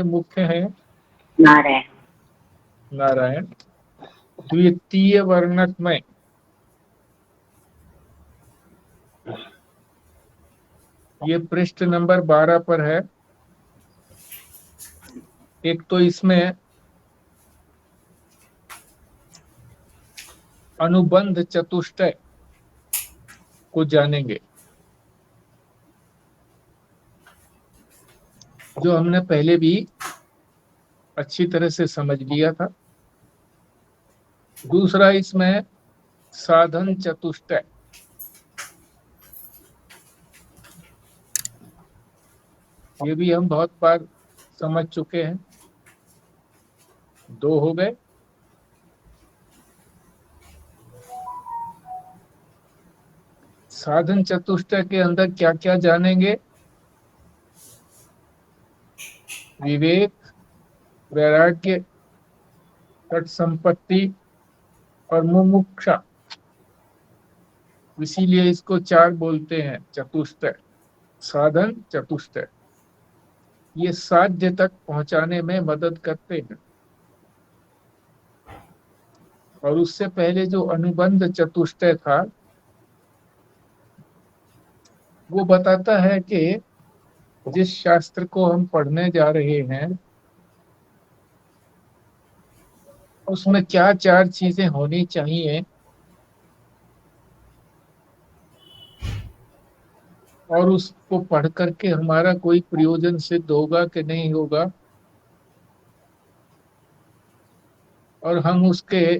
मुख्य है नारायण। नारायण। द्वितीय वर्णक में ये पृष्ठ नंबर 12 पर है। एक तो इसमें अनुबंध चतुष्टय को जानेंगे, जो हमने पहले भी अच्छी तरह से समझ लिया था। दूसरा इसमें साधन चतुष्टय, ये भी हम बहुत बार समझ चुके हैं। 2 हो गए। साधन चतुष्टय के अंदर क्या क्या जानेंगे? विवेक, वैराग्य, तट संपत्ति और मुमुक्षा। इसीलिए इसको 4 बोलते हैं, चतुष्टय, साधन चतुष्टय। ये साध्य तक पहुंचाने में मदद करते हैं। और उससे पहले जो अनुबंध चतुष्टय था, वो बताता है कि जिस शास्त्र को हम पढ़ने जा रहे हैं उसमें क्या 4 चीजें होनी चाहिए, और उसको पढ़ करके हमारा कोई प्रयोजन सिद्ध होगा कि नहीं होगा, और हम उसके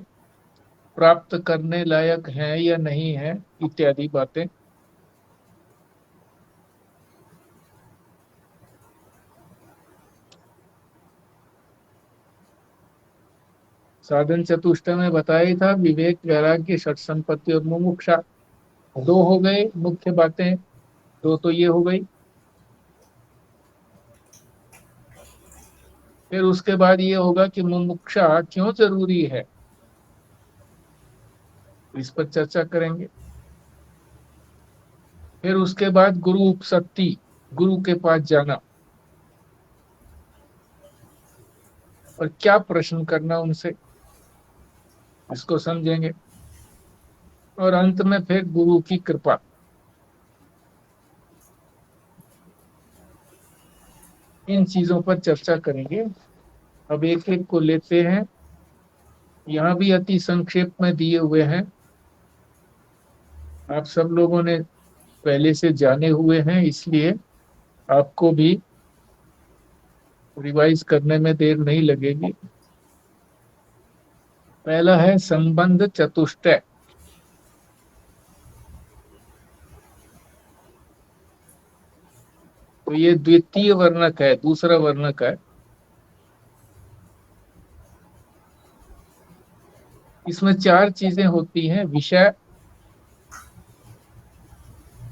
प्राप्त करने लायक हैं या नहीं है, इत्यादि बातें। साधन चतुष्टय में बताया ही था, विवेक, वैराग्य, षट संपत्ति और मुमुक्षा। 2 हो गए मुख्य बातें, 2 तो ये हो गई। फिर उसके बाद ये होगा कि मुमुक्षा क्यों जरूरी है, इस पर चर्चा करेंगे। फिर उसके बाद गुरु उपसक्ति, गुरु के पास जाना और क्या प्रश्न करना उनसे, इसको समझेंगे। और अंत में फिर गुरु की कृपा। इन चीजों पर चर्चा करेंगे। अब एक एक को लेते हैं। यहाँ भी अति संक्षेप में दिए हुए हैं, आप सब लोगों ने पहले से जाने हुए हैं, इसलिए आपको भी रिवाइज करने में देर नहीं लगेगी। पहला है संबंध चतुष्टय। तो ये द्वितीय वर्णक है, दूसरा वर्णक है। इसमें 4 चीजें होती हैं। विषय,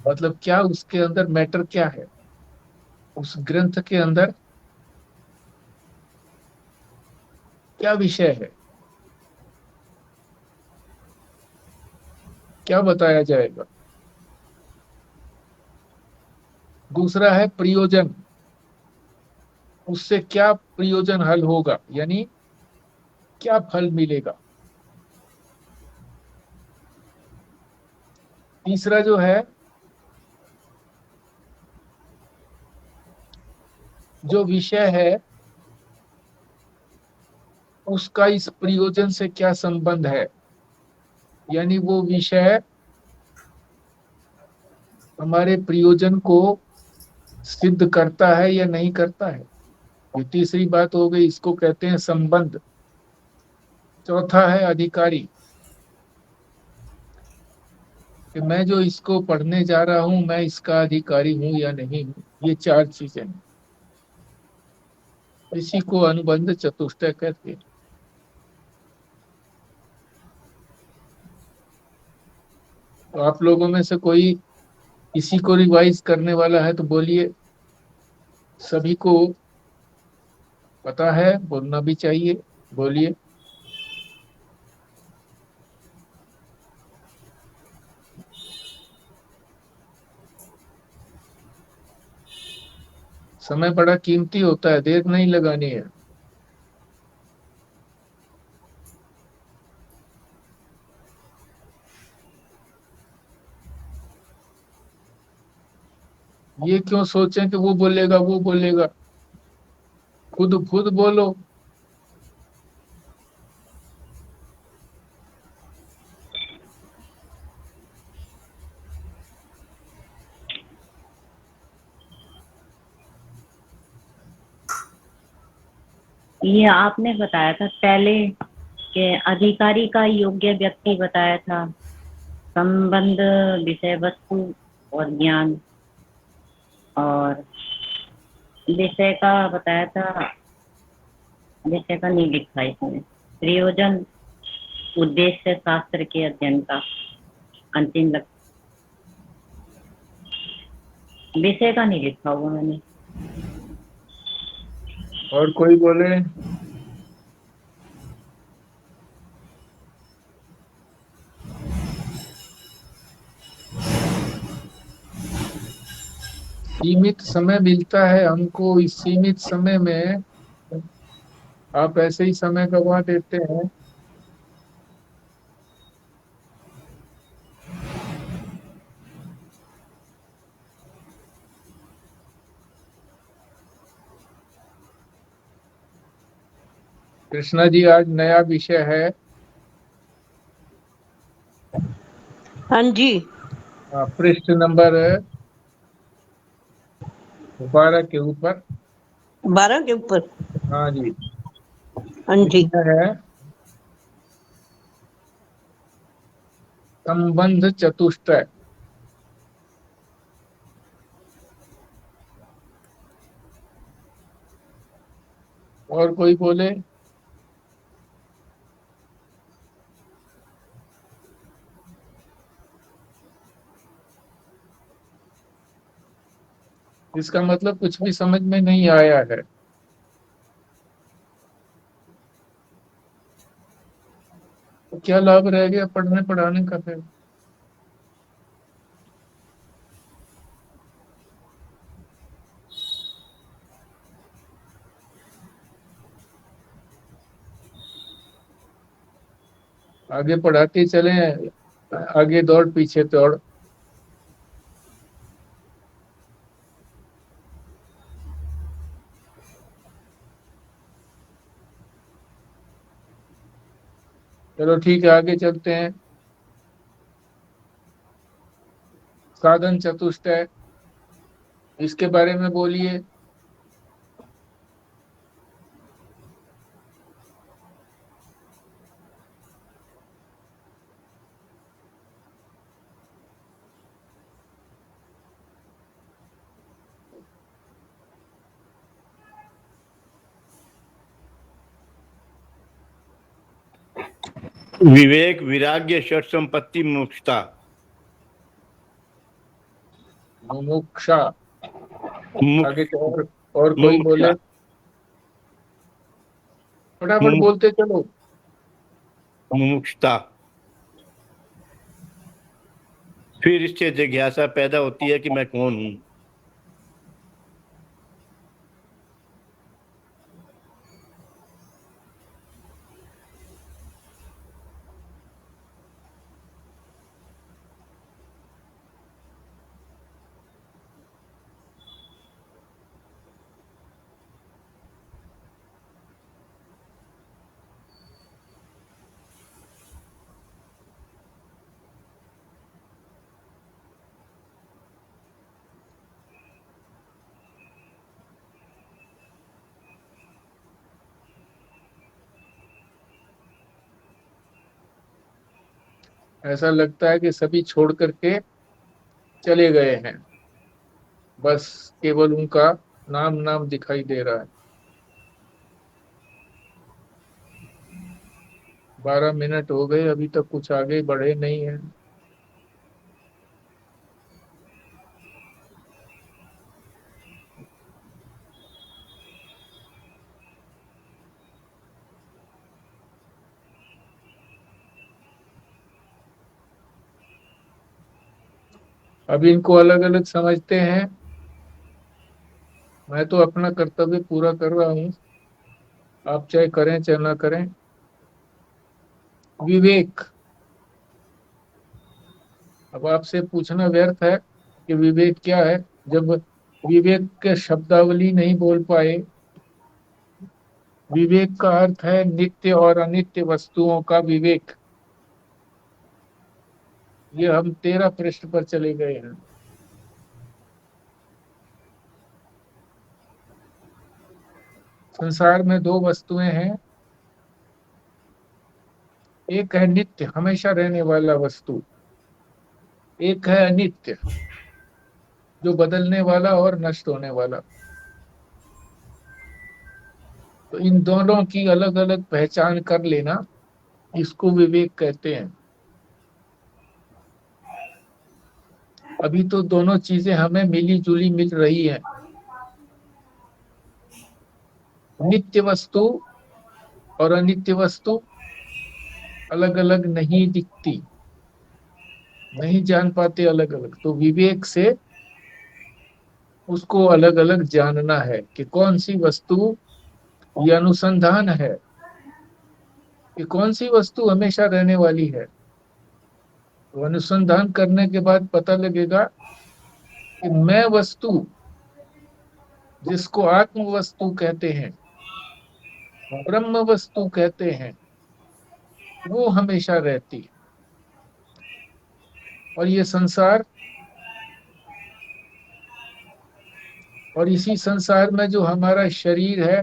मतलब क्या उसके अंदर मैटर क्या है, उस ग्रंथ के अंदर क्या विषय है, क्या बताया जाएगा। दूसरा है प्रयोजन, उससे क्या प्रयोजन हल होगा, यानी क्या फल मिलेगा। तीसरा जो है, जो विषय है उसका इस प्रयोजन से क्या संबंध है, यानी वो विषय हमारे प्रयोजन को सिद्ध करता है या नहीं करता है। ये तीसरी बात हो गई, इसको कहते हैं संबंध। चौथा है अधिकारी, कि मैं जो इसको पढ़ने जा रहा हूं, मैं इसका अधिकारी हूं या नहीं हूं। ये 4 चीजें हैं, इसी को अनुबंध चतुष्टय कहते हैं। तो आप लोगों में से कोई इसी को रिवाइज करने वाला है तो बोलिए। सभी को पता है, बोलना भी चाहिए, बोलिए। समय बड़ा कीमती होता है, देर नहीं लगानी है। ये क्यों सोचें कि वो बोलेगा वो बोलेगा, खुद खुद बोलो। ये आपने बताया था पहले कि अधिकारी का योग्य व्यक्ति बताया था, संबंध, विषय वस्तु और ज्ञान, और विषय का बताया था, विषय का नहीं लिखा इसमें, प्रयोजन, उद्देश्य शास्त्र के अध्ययन का, अंतिम लक्ष्य। विषय का नहीं लिखा हुआ मैंने। और कोई बोले? सीमित समय मिलता है हमको, इस सीमित समय में आप ऐसे ही समय गंवा देते हैं। कृष्णा जी, आज नया विषय है। हाँ जी। पृष्ठ नंबर 12 के ऊपर। 12 के ऊपर। हाँ जी। हाँ जी। इसमें है संबंध चतुष्टय। और कोई बोले? इसका मतलब कुछ भी समझ में नहीं आया है। तो क्या लाभ रह गया पढ़ने पढ़ाने का फिर? आगे पढ़ाते चले, आगे दौड़ पीछे दौड़। चलो ठीक है, आगे चलते हैं। साधन चतुष्टय, इसके बारे में बोलिए। विवेक, वैराग्य, षट संपत्ति, मोक्षता। मुमुक्षा। आगे मुक्ष और कोई मुमुक्षा बोले? फटाफट मुमु- बोलते चलो। मुमुक्षुता। फिर इससे जिज्ञासा पैदा होती है कि मैं कौन हूँ। ऐसा लगता है कि सभी छोड़ करके चले गए हैं, बस केवल उनका नाम नाम दिखाई दे रहा है। 12 मिनट हो गए, अभी तक कुछ आगे बढ़े नहीं है। अब इनको अलग अलग समझते हैं। मैं तो अपना कर्तव्य पूरा कर रहा हूँ, आप चाहे करें चाहे ना करें। विवेक, अब आपसे पूछना व्यर्थ है कि विवेक क्या है, जब विवेक के शब्दावली नहीं बोल पाए। विवेक का अर्थ है नित्य और अनित्य वस्तुओं का विवेक। ये हम 13 पृष्ठ पर चले गए हैं। संसार में दो वस्तुएं हैं, एक है नित्य हमेशा रहने वाला वस्तु, एक है अनित्य जो बदलने वाला और नष्ट होने वाला। तो इन दोनों की अलग अलग पहचान कर लेना, इसको विवेक कहते हैं। अभी तो दोनों चीजें हमें मिली जुली मिल रही हैं। नित्य वस्तु और अनित्य वस्तु अलग अलग नहीं दिखती, नहीं जान पाते अलग अलग। तो विवेक से उसको अलग अलग जानना है कि कौन सी वस्तु, ये अनुसंधान है कि कौन सी वस्तु हमेशा रहने वाली है। तो अनुसंधान करने के बाद पता लगेगा कि मैं वस्तु, जिसको आत्म वस्तु कहते हैं, ब्रह्म वस्तु कहते हैं, वो हमेशा रहती है। और ये संसार, और इसी संसार में जो हमारा शरीर है,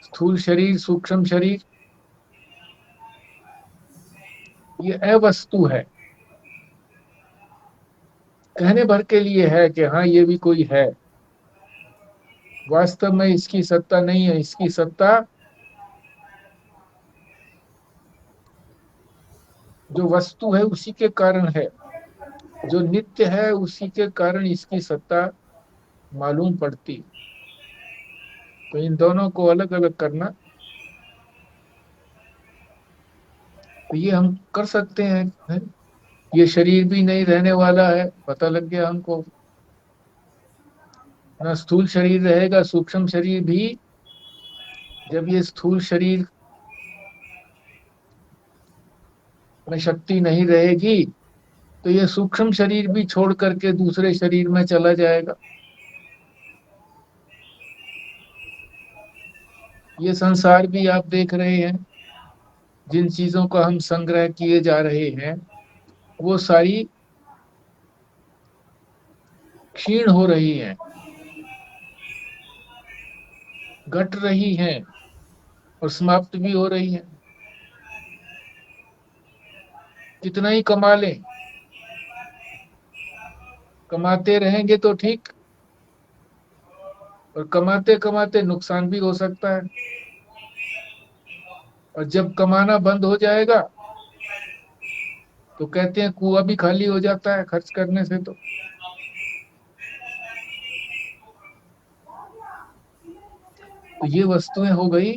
स्थूल शरीर सूक्ष्म शरीर, ये अवस्तु है। कहने भर के लिए है कि हाँ ये भी कोई है, वास्तव में इसकी सत्ता नहीं है। इसकी सत्ता जो वस्तु है उसी के कारण है, जो नित्य है उसी के कारण इसकी सत्ता मालूम पड़ती। तो इन दोनों को अलग अलग करना, तो ये हम कर सकते हैं, है? ये शरीर भी नहीं रहने वाला है, पता लग गया हमको। ना स्थूल शरीर रहेगा, सूक्ष्म शरीर भी। जब ये स्थूल शरीर में शक्ति नहीं रहेगी तो ये सूक्ष्म शरीर भी छोड़ करके दूसरे शरीर में चला जाएगा। ये संसार भी आप देख रहे हैं, जिन चीजों का हम संग्रह किए जा रहे हैं वो सारी क्षीण हो रही हैं, घट रही हैं और समाप्त भी हो रही हैं। कितना ही कमा लें, कमाते रहेंगे तो ठीक, और कमाते कमाते नुकसान भी हो सकता है। और जब कमाना बंद हो जाएगा तो कहते हैं कुआं भी खाली हो जाता है खर्च करने से। तो ये वस्तुएं हो गई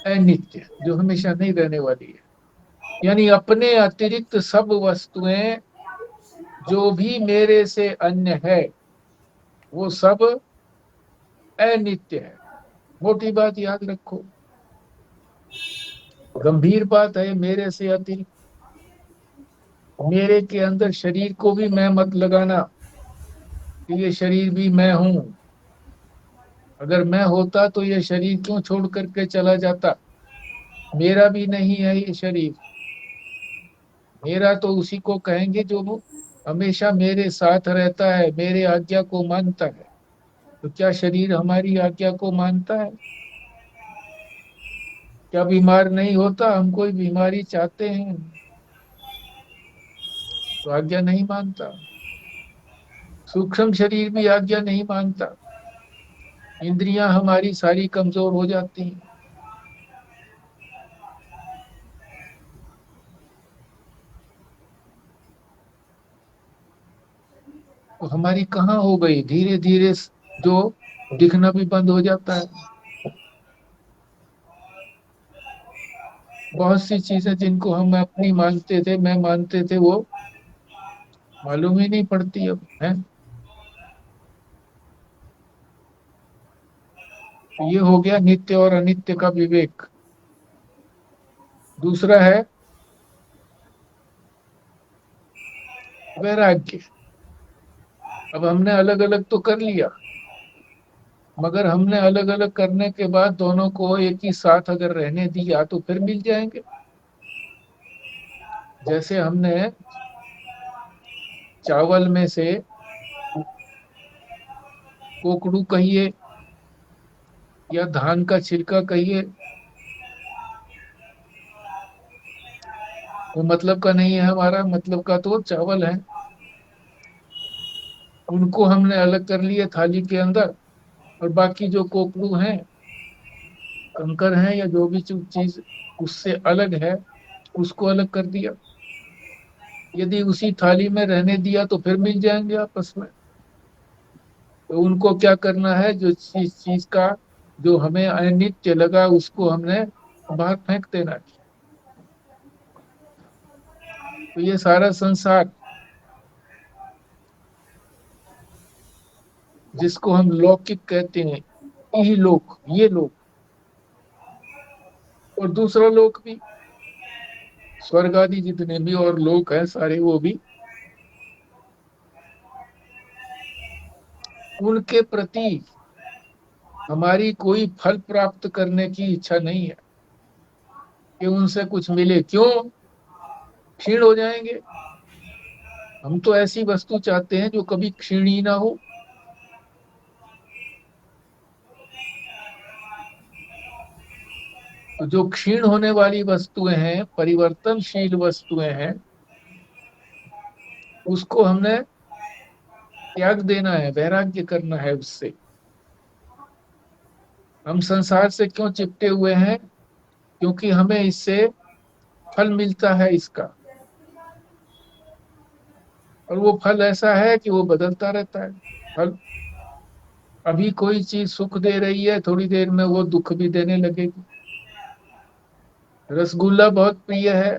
अनित्य, जो हमेशा नहीं रहने वाली है। यानी अपने अतिरिक्त सब वस्तुएं जो भी मेरे से अन्य है वो सब अनित्य है। मोटी बात याद रखो, गंभीर बात है। मेरे से अतिरिक्त, मेरे के अंदर शरीर को भी मैं मत लगाना कि ये शरीर भी मैं हूं। अगर मैं होता तो ये शरीर क्यों छोड़ करके चला जाता। मेरा भी नहीं है ये शरीर। मेरा तो उसी को कहेंगे जो वो हमेशा मेरे साथ रहता है, मेरे आज्ञा को मानता है। तो क्या शरीर हमारी आज्ञा को मानता है? क्या बीमार नहीं होता? हम कोई बीमारी चाहते हैं तो आज्ञा नहीं मानता। सूक्ष्म शरीर भी आज्ञा नहीं मानता। इंद्रियां हमारी सारी कमजोर हो जाती हैं। तो हमारी कहाँ हो गई, धीरे धीरे जो दिखना भी बंद हो जाता है। बहुत सी चीजें जिनको हम अपनी मानते थे, मैं मानते थे, वो मालूम ही नहीं पड़ती अब, है। ये हो गया नित्य और अनित्य का विवेक। दूसरा है वैराग्य। अब हमने अलग अलग तो कर लिया, मगर हमने अलग अलग करने के बाद दोनों को एक ही साथ अगर रहने दिया तो फिर मिल जाएंगे। जैसे हमने चावल में से कोकड़ू कहिए या धान का छिलका कहिए, वो मतलब का नहीं है, हमारा मतलब का तो चावल है। उनको हमने अलग कर लिए थाली के अंदर, और बाकी जो कोकड़ू हैं, कंकर हैं, या जो भी चीज उससे अलग है उसको अलग कर दिया। यदि उसी थाली में रहने दिया तो फिर मिल जाएंगे आपस में। तो उनको क्या करना है, जो चीज चीज का जो हमें अनित्य लगा उसको हमने बाहर फेंक देना है। तो ये सारा संसार जिसको हम लौकिक कहते हैं, यही लोक, ये लोक और दूसरा लोक भी, स्वर्ग आदि जितने भी और लोक हैं सारे, वो भी उनके प्रति हमारी कोई फल प्राप्त करने की इच्छा नहीं है कि उनसे कुछ मिले। क्यों? क्षीण हो जाएंगे। हम तो ऐसी वस्तु चाहते हैं जो कभी क्षीण ही ना हो। तो जो क्षीण होने वाली वस्तुएं हैं, परिवर्तनशील वस्तुएं हैं, उसको हमने त्याग देना है, वैराग्य करना है उससे। हम संसार से क्यों चिपटे हुए हैं? क्योंकि हमें इससे फल मिलता है इसका, और वो फल ऐसा है कि वो बदलता रहता है। फल अभी कोई चीज सुख दे रही है, थोड़ी देर में वो दुख भी देने लगेगी। रसगुल्ला बहुत प्रिय है,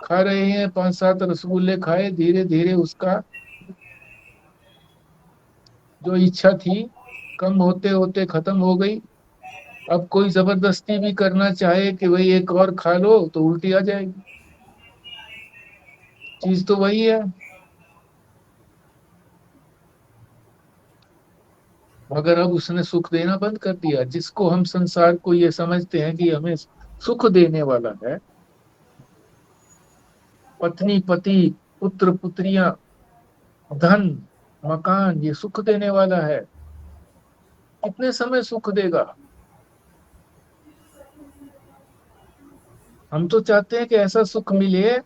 खा रहे हैं, 5-7 रसगुल्ले खाए, धीरे धीरे उसका जो इच्छा थी कम होते होते खत्म हो गई। अब कोई जबरदस्ती भी करना चाहे कि भाई एक और खा लो तो उल्टी आ जाएगी। चीज तो वही है, मगर अब उसने सुख देना बंद कर दिया। जिसको हम संसार को ये समझते हैं कि हमें सुख देने वाला है, पत्नी पति, पुत्र पुत्रियां, धन, मकान, ये सुख देने वाला है। कितने समय सुख देगा? हम तो चाहते हैं कि ऐसा सुख मिले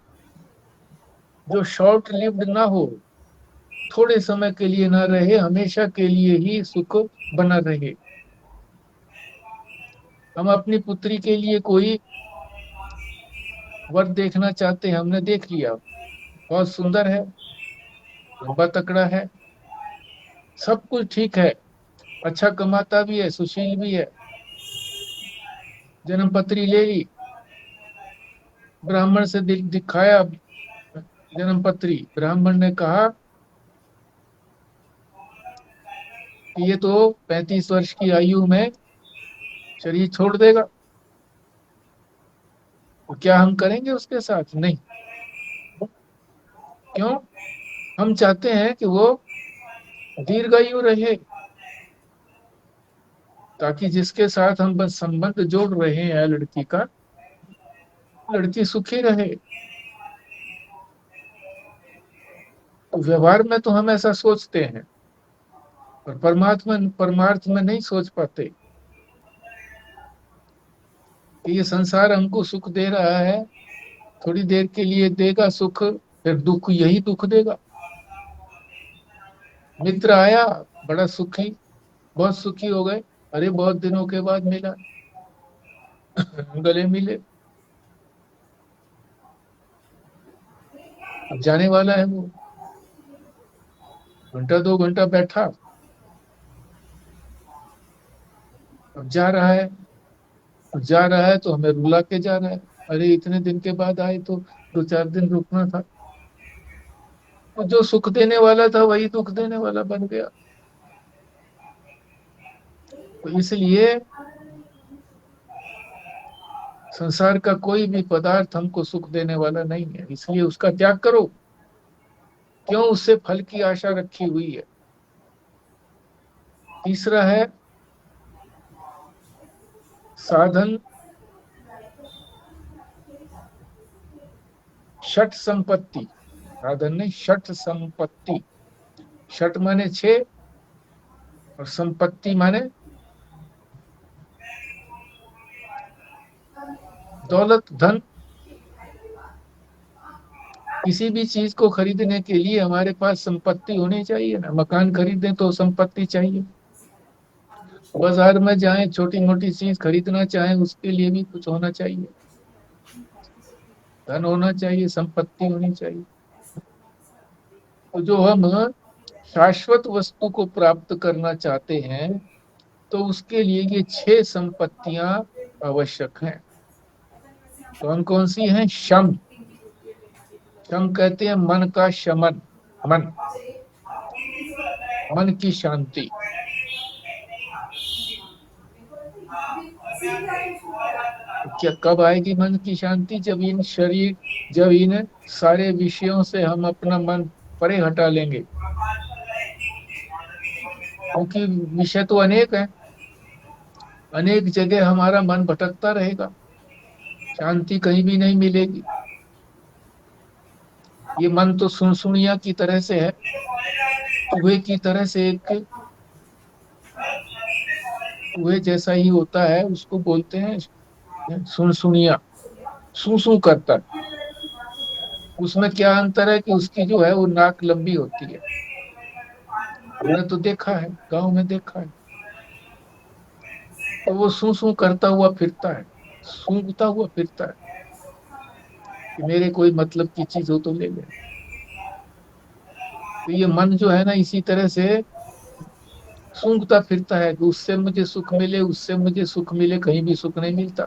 जो शॉर्ट लिव्ड ना हो, थोड़े समय के लिए ना रहे, हमेशा के लिए ही सुख बना रहे। हम अपनी पुत्री के लिए कोई वर देखना चाहते हैं, हमने देख लिया, बहुत सुंदर है, लंबा तकड़ा है, सब कुछ ठीक है, अच्छा कमाता भी है, सुशील भी है। जन्म पत्री ले ली, ब्राह्मण से दिखाया जन्म पत्री, ब्राह्मण ने कहा कि ये तो 35 वर्ष की आयु में शरीर छोड़ देगा। तो क्या हम करेंगे उसके साथ? नहीं। क्यों? हम चाहते हैं कि वो दीर्घायु रहे, ताकि जिसके साथ हम बस संबंध जोड़ रहे हैं लड़की का, लड़की सुखी रहे। तो व्यवहार में तो हम ऐसा सोचते हैं, पर परमार्थ में नहीं सोच पाते कि ये संसार हमको सुख दे रहा है, थोड़ी देर के लिए देगा सुख, फिर दुख, यही दुख देगा। मित्र आया, बड़ा सुखी, बहुत सुखी हो गए, अरे बहुत दिनों के बाद मिला, गले मिले, अब जाने वाला है वो, घंटा 2 घंटा बैठा, अब जा रहा है। अब जा रहा है तो हमें रुला के जा रहा है, अरे इतने दिन के बाद आए तो 2-4 दिन रुकना था। तो जो सुख देने वाला था वही दुख देने वाला बन गया। तो इसलिए संसार का कोई भी पदार्थ हमको सुख देने वाला नहीं है, इसलिए उसका त्याग करो। क्यों उससे फल की आशा रखी हुई है। तीसरा है साधन षट संपत्ति। साधन नहीं, षट संपत्ति। षट माने 6 और संपत्ति माने दौलत, धन। किसी भी चीज को खरीदने के लिए हमारे पास संपत्ति होनी चाहिए ना। मकान खरीदें तो संपत्ति चाहिए, बाजार में जाएं छोटी मोटी चीज खरीदना चाहें उसके लिए भी कुछ होना चाहिए, धन होना चाहिए, संपत्ति होनी चाहिए। तो जो हम शाश्वत वस्तु को प्राप्त करना चाहते हैं तो उसके लिए ये 6 संपत्तियां आवश्यक हैं। कौन कौन सी हैं? शम। शम कहते हैं मन का शमन, मन, मन की शांति। तो क्या कब आएगी मन की शांति? जब इन सारे विषयों से हम अपना मन परे हटा लेंगे, क्योंकि विषय तो अनेक है, अनेक जगह हमारा मन भटकता रहेगा, शांति कहीं भी नहीं मिलेगी। ये मन तो सुनसुनिया की तरह से है, चूहे की तरह से, एक चूहे जैसा ही होता है, उसको बोलते हैं सुनसुनिया, सू सू करता है। उसमें क्या अंतर है कि उसकी जो है वो नाक लंबी होती है। हमने तो देखा है, गांव में देखा है, तो वो सू सू करता हुआ फिरता है, सूंघता हुआ फिरता है कि मेरे कोई मतलब की चीज हो तो ले ले। तो ये मन जो है ना, इसी तरह से सूंघता फिरता है कि उससे मुझे सुख मिले, उससे मुझे सुख मिले, कहीं भी सुख नहीं मिलता।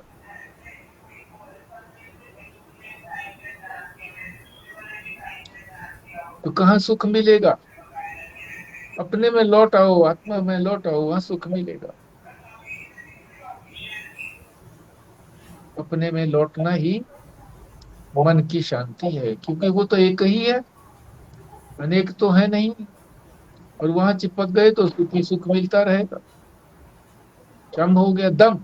तो कहाँ सुख मिलेगा? अपने में लौट आओ, आत्मा में लौट आओ, वहां सुख मिलेगा। अपने में लौटना ही मन की शांति है, क्योंकि वो तो एक ही है, अनेक तो है नहीं। और वहां चिपक गए तो सुख ही सुख मिलता रहेगा। शम हो गया दम,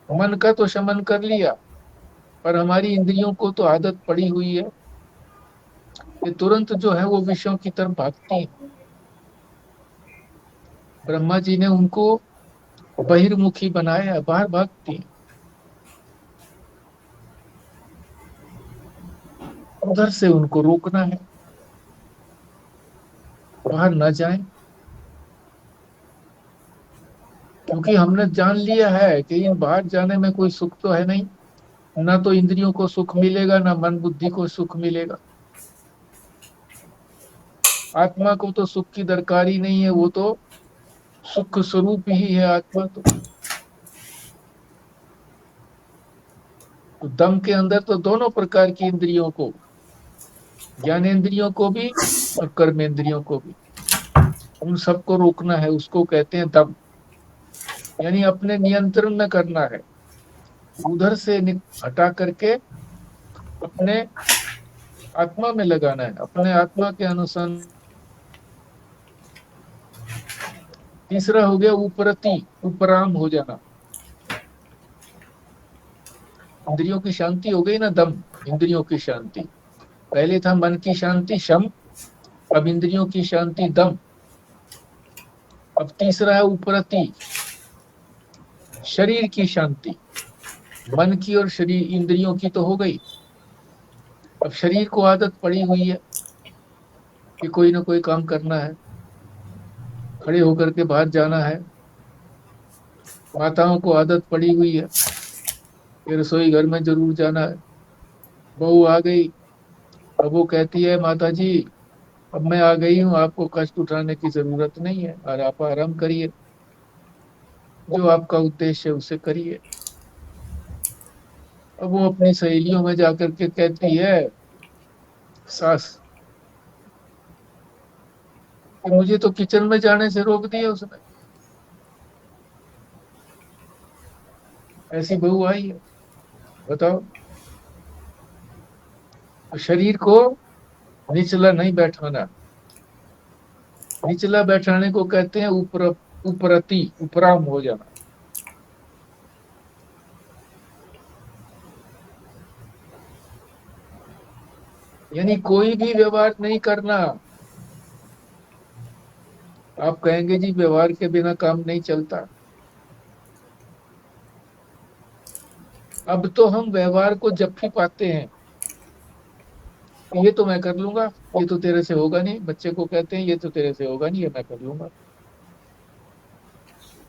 मन का तो शमन कर लिया, पर हमारी इंद्रियों को तो आदत पड़ी हुई है, ये तुरंत जो है वो विषयों की तरफ भागती है। ब्रह्मा जी ने उनको बहिर्मुखी बनाया, बाहर भागती है। उधर से उनको रोकना है, बाहर न जाए, क्योंकि हमने जान लिया है कि इन बाहर जाने में कोई सुख तो है नहीं, ना तो इंद्रियों को सुख मिलेगा, ना मन बुद्धि को सुख मिलेगा। आत्मा को तो सुख की दरकार ही नहीं है, वो तो सुख स्वरूप ही है आत्मा। तो दम के अंदर तो दोनों प्रकार की इंद्रियों को, ज्ञानेंद्रियों को भी और कर्मेंद्रियों को भी, उन सबको रोकना है, उसको कहते हैं दम। यानी अपने नियंत्रण में करना है, उधर से हटा करके अपने आत्मा में लगाना है, अपने आत्मा के अनुसार। तीसरा हो गया उपरति, उपराम हो जाना। इंद्रियों की शांति हो गई ना, दम, इंद्रियों की शांति। पहले था मन की शांति शम, अब इंद्रियों की शांति दम। अब तीसरा है उपरति, शरीर की शांति। मन की और शरीर, इंद्रियों की तो हो गई, अब शरीर को आदत पड़ी हुई है कि कोई ना कोई काम करना है, खड़े होकर के बाहर जाना है। माताओं को आदत पड़ी हुई है कि रसोई घर में जरूर जाना है। बहू आ गई, अब वो कहती है माता जी अब मैं आ गई हूँ, आपको कष्ट उठाने की जरूरत नहीं है और आप आराम करिए, जो आपका उद्देश्य है उसे करिए। अब वो अपनी सहेलियों में जाकर के कहती है सास कि मुझे तो किचन में जाने से रोक दिया उसने, ऐसी बहू आई है, बताओ। तो शरीर को निचला नहीं बैठाना। निचला बैठाने को कहते हैं उपरति, उपराम हो जाना। यानी कोई भी व्यवहार नहीं करना। आप कहेंगे जी व्यवहार के बिना काम नहीं चलता। अब तो हम व्यवहार को जप्फी पाते हैं। ये तो मैं कर लूंगा, ये तो तेरे से होगा नहीं। बच्चे को कहते हैं ये तो तेरे से होगा नहीं, ये मैं कर लूंगा।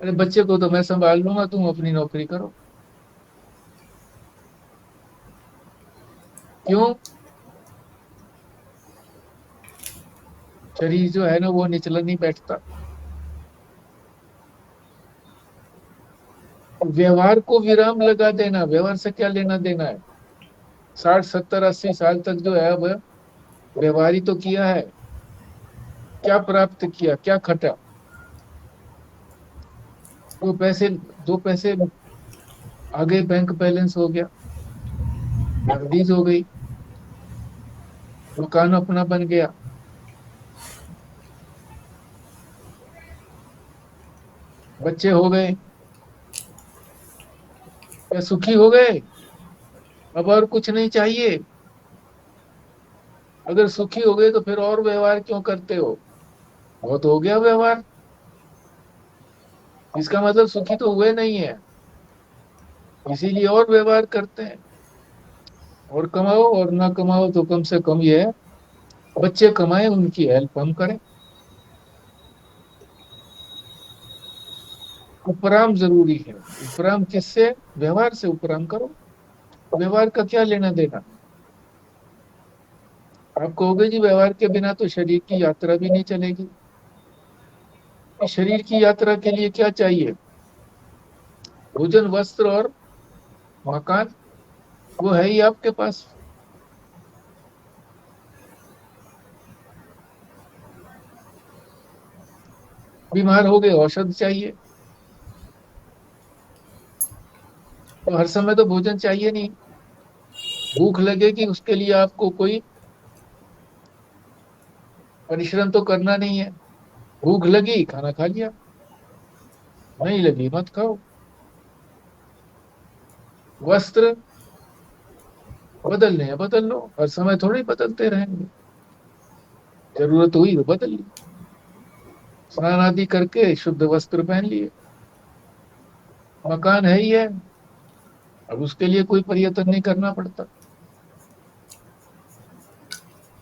अरे बच्चे को तो मैं संभाल लूंगा, तुम अपनी नौकरी करो। क्यों? शरीर जो है ना वो निचला नहीं बैठता। व्यवहार को विराम लगा देना, व्यवहार से क्या लेना देना है। 60 70 80 साल तक जो है वह व्यवहार ही तो किया है। क्या प्राप्त किया, क्या खटा? दो पैसे, 2 पैसे आगे बैंक बैलेंस हो गया, गर्दीज हो गई, मकान अपना बन गया, बच्चे हो गए, या सुखी हो गए। अब और कुछ नहीं चाहिए। अगर सुखी हो गए तो फिर और व्यवहार क्यों करते हो? बहुत हो गया व्यवहार। इसका मतलब सुखी तो हुए नहीं है, इसीलिए और व्यवहार करते हैं। और कमाओ और ना कमाओ तो कम से कम ये है, बच्चे कमाए उनकी हेल्प हम करें। उपराम जरूरी है। उपराम किससे? व्यवहार से उपराम करो। व्यवहार का क्या लेना देना? आप कहोगे जी व्यवहार के बिना तो शरीर की यात्रा भी नहीं चलेगी। शरीर की यात्रा के लिए क्या चाहिए? भोजन, वस्त्र और मकान। वो है ही आपके पास। बीमार हो गए, औषध चाहिए। तो हर समय तो भोजन चाहिए नहीं। भूख लगेगी, उसके लिए आपको कोई परिश्रम तो करना नहीं है। भूख लगी, खाना खा लिया, नहीं लगी मत खाओ। वस्त्र बदलने हैं बदल लो, हर समय थोड़ी बदलते रहेंगे। जरूरत हुई तो बदल ली, स्नान आदि करके शुद्ध वस्त्र पहन लिए। मकान है ही है, अब उसके लिए कोई प्रयत्न नहीं करना पड़ता।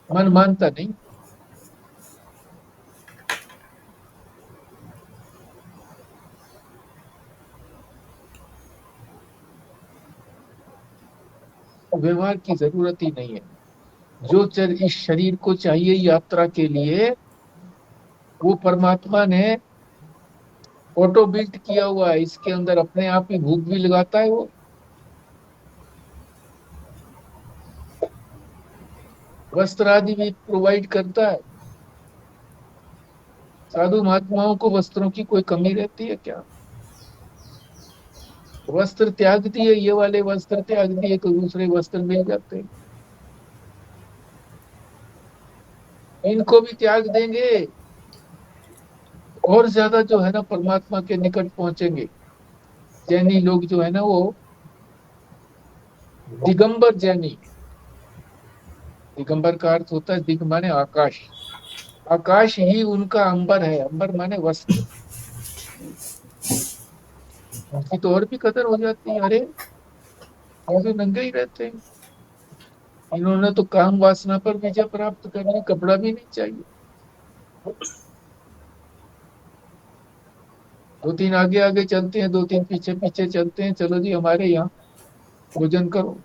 मन मानता नहीं। व्यवहार की जरूरत ही नहीं है। जो चर इस शरीर को चाहिए यात्रा के लिए, वो परमात्मा ने ऑटो बिल्ट किया हुआ है। इसके अंदर अपने आप ही भूख भी लगाता है वो, वस्त्र आदि भी प्रोवाइड करता है। साधु महात्माओं को वस्त्रों की कोई कमी रहती है क्या? वस्त्र त्याग दिए, ये वाले वस्त्र त्याग दिए तो दूसरे वस्त्र मिल जाते हैं। इनको भी त्याग देंगे, और ज्यादा जो है ना परमात्मा के निकट पहुंचेंगे। जैनी लोग जो है ना वो दिगंबर जैनी। दिगंबर का अर्थ होता है, दिग माने आकाश। आकाश ही उनका अंबर है। अंबर माने वस्त्र। उनकी तो और भी कदर हो जाती है। अरे ये तो नंगे ही रहते हैं, इन्होंने तो काम वासना पर विजय प्राप्त करनी, कपड़ा भी नहीं चाहिए। 2 3 आगे आगे चलते हैं, 2 3 पीछे पीछे चलते हैं। चलो जी हमारे यहाँ भोजन करो।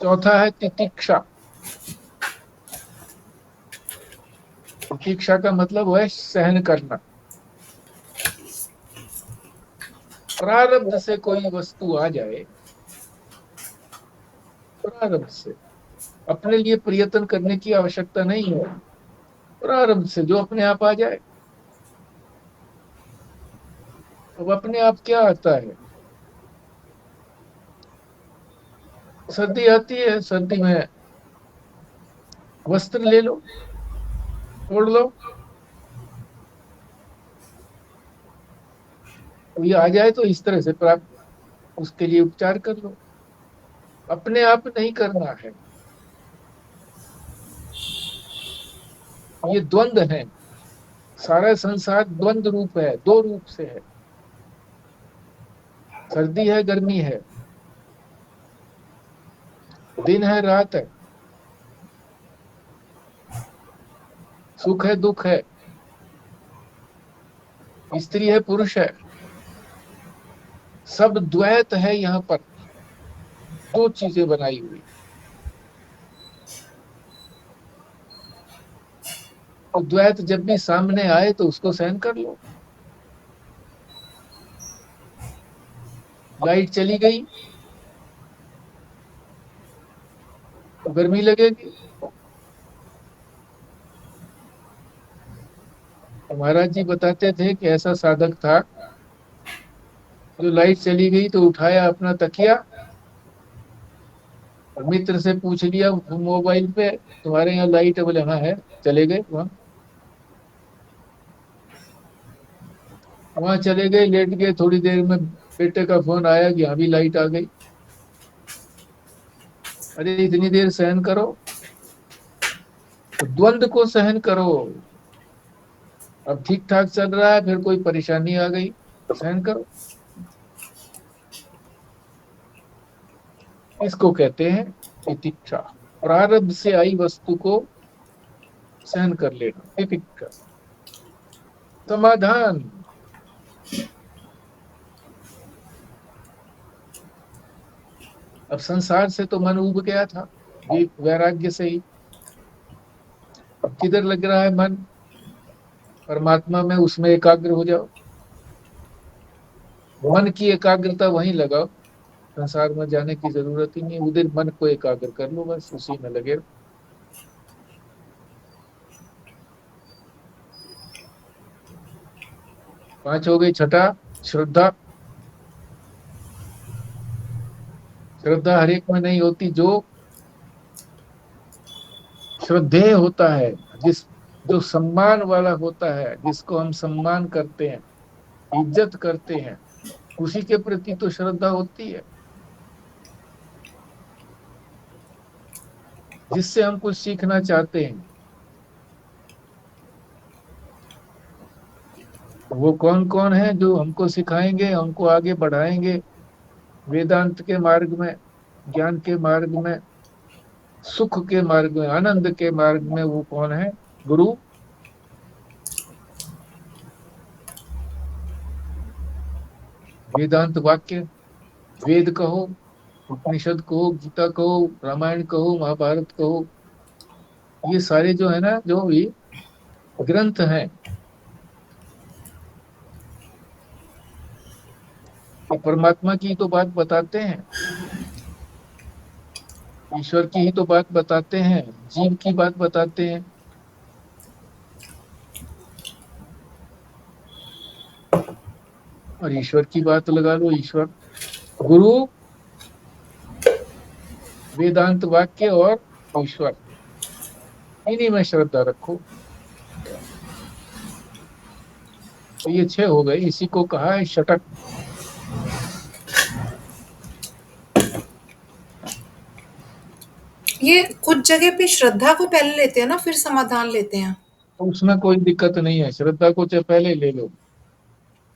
चौथा है तितिक्षा। तितिक्षा का मतलब है सहन करना। प्रारब्ध से कोई वस्तु आ जाए, प्रारब्ध से, अपने लिए प्रयत्न करने की आवश्यकता नहीं है। प्रारब्ध से जो अपने आप आ जाए। अब अपने आप क्या आता है, सर्दी आती है, सर्दी में वस्त्र ले लो, ओढ़ लो, तो ये आ जाए तो इस तरह से प्राप्त, उसके लिए उपचार कर लो, अपने आप नहीं करना है। ये द्वंद्व है, सारा संसार द्वंद रूप है, दो रूप से है, सर्दी है, गर्मी है, दिन है, रात है, सुख है, दुख है, स्त्री है, पुरुष है, सब द्वैत है। यहाँ पर दो चीजें बनाई हुई, और द्वैत जब भी सामने आए तो उसको सहन कर लो। लाइट चली गई तो गर्मी लगेगी। महाराज जी बताते थे कि ऐसा साधक था जो लाइट चली गई तो उठाया अपना तकिया और मित्र से पूछ लिया मोबाइल पे, तुम्हारे यहाँ लाइट है? बोले हाँ है। चले गए वहां चले गए, लेट गए, थोड़ी देर में बेटे का फोन आया कि अभी लाइट आ गई। अरे इतनी देर सहन करो, तो द्वंद को सहन करो। अब ठीक ठाक चल रहा है, फिर कोई परेशानी आ गई, सहन करो। इसको कहते हैं तितिक्षा, प्रारब्ध से आई वस्तु को सहन कर लेना, तितिक्षा। समाधान, अब संसार से तो मन उब गया था, वैराग्य से ही। अब किधर लग रहा है मन? परमात्मा में, उसमें एकाग्र हो जाओ, मन की एकाग्रता वहीं लगाओ, संसार में जाने की जरूरत ही नहीं। उधर मन को एकाग्र कर लो, बस उसी में लगे रहो। 5 हो गई। छठा, श्रद्धा। श्रद्धा हर एक में नहीं होती। जो श्रद्धेय होता है, जो सम्मान वाला होता है, जिसको हम सम्मान करते हैं, इज्जत करते हैं, उसी के प्रति तो श्रद्धा होती है। जिससे हम कुछ सीखना चाहते हैं, वो कौन कौन है जो हमको सिखाएंगे, हमको आगे बढ़ाएंगे वेदांत के मार्ग में, ज्ञान के मार्ग में, सुख के मार्ग में, आनंद के मार्ग में? वो कौन है? गुरु। वेदांत वाक्य, वेद कहो, उपनिषद कहो, गीता कहो, रामायण कहो, महाभारत कहो, ये सारे जो है ना, जो भी ग्रंथ हैं, ये परमात्मा की तो बात बताते हैं, ईश्वर की ही तो बात बताते हैं, जीव की बात बताते हैं। और ईश्वर की बात लगा लो, ईश्वर, गुरु, वेदांत वाक्य और ईश्वर, इन्हीं में श्रद्धा रखो। तो ये 6 हो गए। इसी को कहा है षटक। ये कुछ जगह पे श्रद्धा को पहले लेते हैं ना, फिर समाधान लेते हैं। तो उसमें कोई दिक्कत नहीं है, श्रद्धा को चाहे पहले ले लो,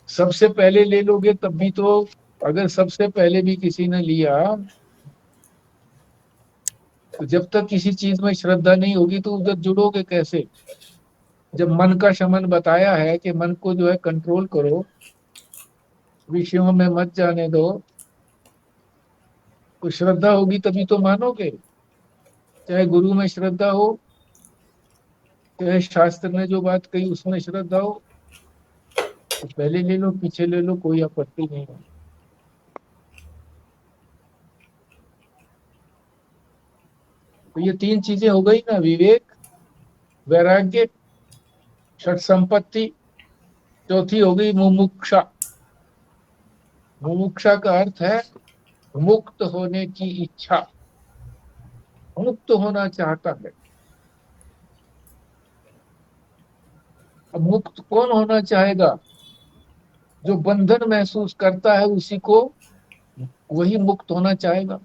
सबसे पहले ले लोगे तब भी तो, अगर सबसे पहले भी किसी ने लिया, तो जब तक किसी चीज में श्रद्धा नहीं होगी तो उधर जुड़ोगे कैसे? जब मन का शमन बताया है कि मन को जो है कंट्रोल करो, विषयों में मत जाने दो, तो श्रद्धा होगी तभी तो मानोगे। चाहे गुरु में श्रद्धा हो, चाहे शास्त्र ने जो बात कही उसमें श्रद्धा हो, तो पहले ले लो, पीछे ले लो, कोई आपत्ति नहीं है। तो ये 3 चीजें हो गई ना, विवेक, वैराग्य, षट संपत्ति। चौथी हो गई मुमुक्षा, मुमुक्षा का अर्थ है मुक्त होने की इच्छा, मुक्त होना चाहता है। अब मुक्त कौन होना चाहेगा? जो बंधन महसूस करता है उसी को, वही मुक्त होना चाहेगा।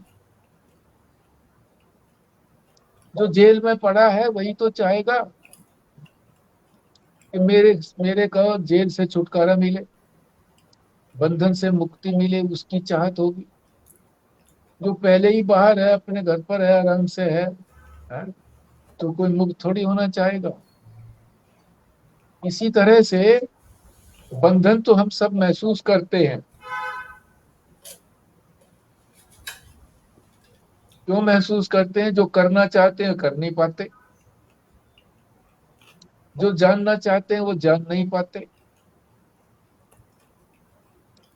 जो जेल में पड़ा है वही तो चाहेगा कि मेरे मेरे का जेल से छुटकारा मिले, बंधन से मुक्ति मिले, उसकी चाहत होगी। जो पहले ही बाहर है, अपने घर पर है, आराम से है, तो कोई मुक्त थोड़ी होना चाहेगा। इसी तरह से बंधन तो हम सब महसूस करते हैं। क्यों महसूस करते हैं? जो करना चाहते हैं कर नहीं पाते, जो जानना चाहते हैं वो जान नहीं पाते,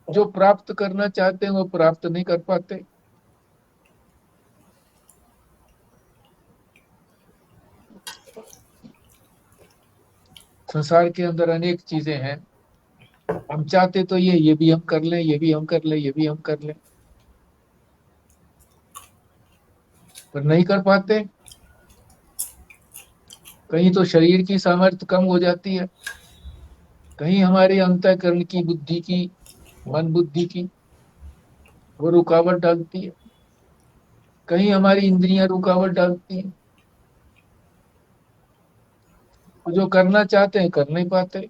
जो प्राप्त करना चाहते हैं वो प्राप्त नहीं कर पाते। संसार के अंदर अनेक चीजें हैं, हम चाहते तो ये भी हम कर लें, ये भी हम कर लें, ये भी हम कर लें, पर नहीं कर पाते। कहीं तो शरीर की सामर्थ्य कम हो जाती है, कहीं हमारे अंतःकरण की, बुद्धि की, मन बुद्धि की वो रुकावट डालती है, कहीं हमारी इंद्रियां रुकावट डालती हैं। तो जो करना चाहते हैं कर नहीं पाते,